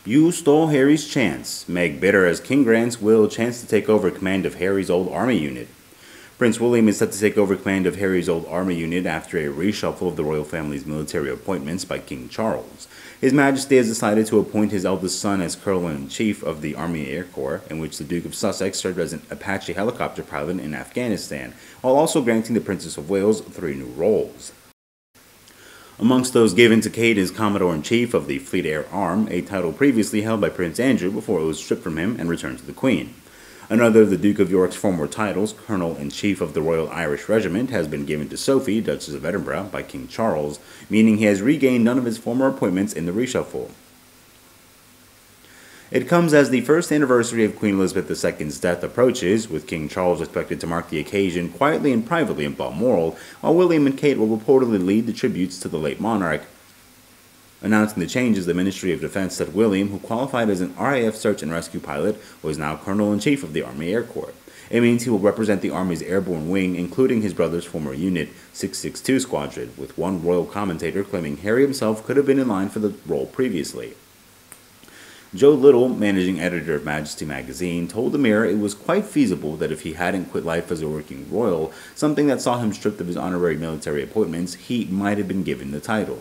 You stole Harry's chance. Meg bitter as King grants Will chance to take over command of Harry's old army unit. Prince William is set to take over command of Harry's old army unit after a reshuffle of the royal family's military appointments by King Charles. His Majesty has decided to appoint his eldest son as Colonel-in-Chief of the Army Air Corps, in which the Duke of Sussex served as an Apache helicopter pilot in Afghanistan, while also granting the Princess of Wales 3 new roles. Amongst those given to Kate is Commodore-in-Chief of the Fleet Air Arm, a title previously held by Prince Andrew before it was stripped from him and returned to the Queen. Another of the Duke of York's former titles, Colonel-in-Chief of the Royal Irish Regiment, has been given to Sophie, Duchess of Edinburgh, by King Charles, meaning he has regained none of his former appointments in the reshuffle. It comes as the first anniversary of Queen Elizabeth II's death approaches, with King Charles expected to mark the occasion quietly and privately in Balmoral, while William and Kate will reportedly lead the tributes to the late monarch. Announcing the changes, the Ministry of Defense said William, who qualified as an RAF search and rescue pilot, was now Colonel-in-Chief of the Army Air Corps. It means he will represent the Army's airborne wing, including his brother's former unit, 662 Squadron, with one royal commentator claiming Harry himself could have been in line for the role previously. Joe Little, managing editor of Majesty magazine, told the Mirror it was quite feasible that if he hadn't quit life as a working royal, something that saw him stripped of his honorary military appointments, he might have been given the title.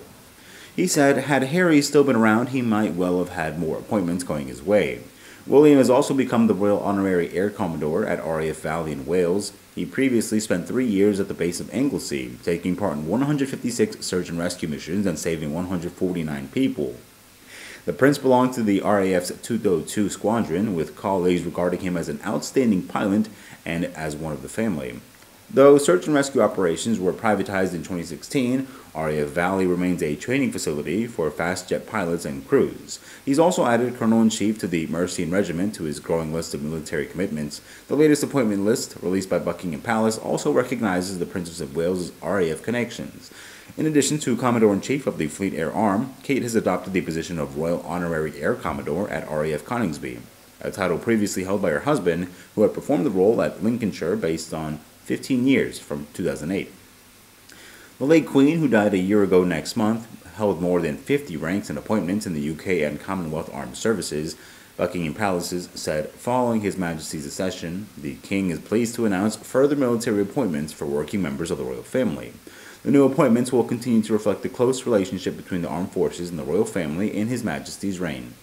He said, had Harry still been around, he might well have had more appointments going his way. William has also become the Royal Honorary Air Commodore at RAF Valley in Wales. He previously spent 3 years at the base of Anglesey, taking part in 156 search and rescue missions and saving 149 people. The prince belonged to the RAF's 202 Squadron, with colleagues regarding him as an outstanding pilot and as one of the family. Though search and rescue operations were privatized in 2016, RAF Valley remains a training facility for fast jet pilots and crews. He's also added Colonel-in-Chief to the Mercian Regiment to his growing list of military commitments. The latest appointment list, released by Buckingham Palace, also recognizes the Princess of Wales' RAF connections. In addition to Commodore-in-Chief of the Fleet Air Arm, Kate has adopted the position of Royal Honorary Air Commodore at RAF Coningsby, a title previously held by her husband, who had performed the role at Lincolnshire based on 15 years from 2008. The late Queen, who died a year ago next month, held more than 50 ranks and appointments in the UK and Commonwealth Armed Services. Buckingham Palace said following His Majesty's accession, the King is pleased to announce further military appointments for working members of the royal family. The new appointments will continue to reflect the close relationship between the armed forces and the royal family in His Majesty's reign.